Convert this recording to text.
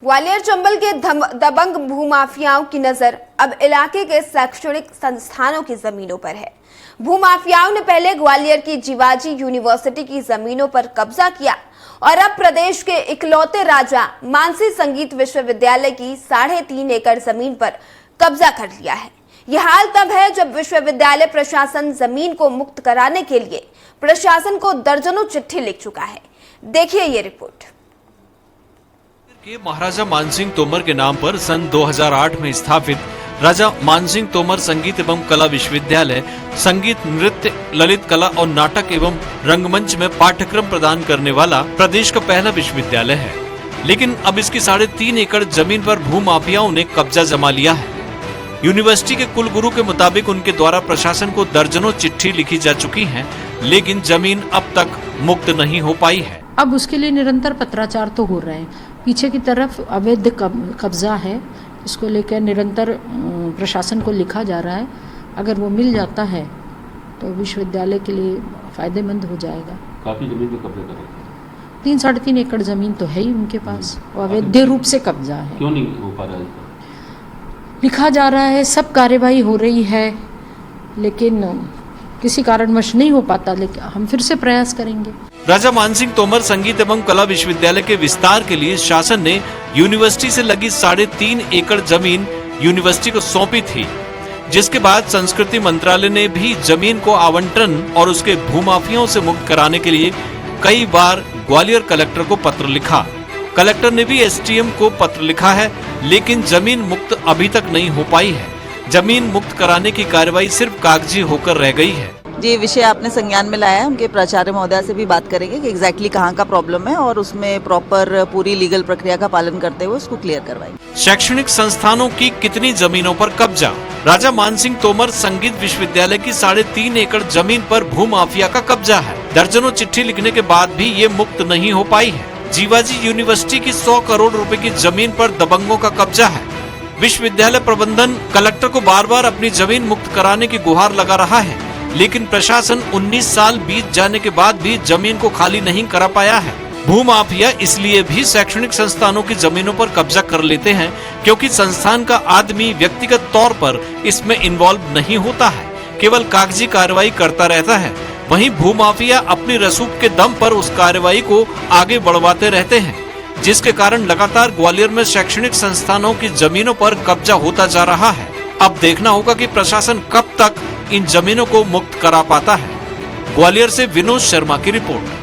ग्वालियर चंबल के दबंग भूमाफियाओं की नजर अब इलाके के शैक्षणिक संस्थानों की जमीनों पर है। भूमाफियाओं ने पहले ग्वालियर की जीवाजी यूनिवर्सिटी की जमीनों पर कब्जा किया और अब प्रदेश के इकलौते राजा मानसी संगीत विश्वविद्यालय की 3.5 एकड़ जमीन पर कब्जा कर लिया है। यह हाल तब है जब विश्वविद्यालय प्रशासन जमीन को मुक्त कराने के लिए प्रशासन को दर्जनों चिट्ठी लिख चुका है। देखिए ये रिपोर्ट। के महाराजा मानसिंह तोमर के नाम पर सन 2008 में स्थापित राजा मानसिंह तोमर संगीत एवं कला विश्वविद्यालय संगीत, नृत्य, ललित कला और नाटक एवं रंगमंच में पाठ्यक्रम प्रदान करने वाला प्रदेश का पहला विश्वविद्यालय है। लेकिन अब इसकी 3.5 एकड़ जमीन पर भूमाफियाओं ने कब्जा जमा लिया है। यूनिवर्सिटी के कुलगुरु के मुताबिक उनके द्वारा प्रशासन को दर्जनों चिट्ठी लिखी जा चुकी है, लेकिन जमीन अब तक मुक्त नहीं हो पाई है। अब उसके लिए निरंतर पत्राचार तो हो रहे हैं। पीछे की तरफ अवैध कब्जा है, इसको लेकर निरंतर प्रशासन को लिखा जा रहा है। अगर वो मिल जाता है तो विश्वविद्यालय के लिए फायदेमंद हो जाएगा। काफी जमीन पे कब्जा कर रहे 3-3.5 एकड़ जमीन तो है ही उनके पास, और अवैध रूप से कब्जा है। क्यों नहीं हो पा रहा है? लिखा जा रहा है, सब कार्यवाही हो रही है, लेकिन किसी कारणवश नहीं हो पाता। लेकिन हम फिर से प्रयास करेंगे। राजा मानसिंह तोमर संगीत एवं कला विश्वविद्यालय के विस्तार के लिए शासन ने यूनिवर्सिटी से लगी 3.5 एकड़ जमीन यूनिवर्सिटी को सौंपी थी, जिसके बाद संस्कृति मंत्रालय ने भी जमीन को आवंटन और उसके भूमाफियाओं से मुक्त कराने के लिए कई बार ग्वालियर कलेक्टर को पत्र लिखा। कलेक्टर ने भी एसडीएम को पत्र लिखा है, लेकिन जमीन मुक्त अभी तक नहीं हो पाई है। जमीन मुक्त कराने की कार्रवाई सिर्फ कागजी होकर रह गई है। ये विषय आपने संज्ञान में लाया है, उनके प्राचार्य महोदय से भी बात करेंगे कि एग्जैक्टली कहाँ का प्रॉब्लम है और उसमें प्रॉपर पूरी लीगल प्रक्रिया का पालन करते हुए उसको क्लियर करवाएंगे। शैक्षणिक संस्थानों की कितनी जमीनों पर कब्जा? राजा मानसिंह तोमर संगीत विश्वविद्यालय की 3.5 एकड़ जमीन पर भूमाफिया का कब्जा है। दर्जनों चिट्ठी लिखने के बाद भी ये मुक्त नहीं हो पाई है। जीवाजी यूनिवर्सिटी की 100 करोड़ रुपए की जमीन पर दबंगों का कब्जा है। विश्वविद्यालय प्रबंधन कलेक्टर को बार बार अपनी जमीन मुक्त कराने की गुहार लगा रहा है, लेकिन प्रशासन 19 साल बीत जाने के बाद भी जमीन को खाली नहीं करा पाया है। भूमाफिया इसलिए भी शैक्षणिक संस्थानों की जमीनों पर कब्जा कर लेते हैं क्योंकि संस्थान का आदमी व्यक्तिगत तौर पर इसमें इन्वॉल्व नहीं होता है, केवल कागजी कार्रवाई करता रहता है। वहीं भूमाफिया अपनी रसूख के दम पर उस कार्रवाई को आगे बढ़वाते रहते हैं, जिसके कारण लगातार ग्वालियर में शैक्षणिक संस्थानों की जमीनों पर कब्जा होता जा रहा है। अब देखना होगा कि प्रशासन कब तक इन जमीनों को मुक्त करा पाता है। ग्वालियर से विनोद शर्मा की रिपोर्ट।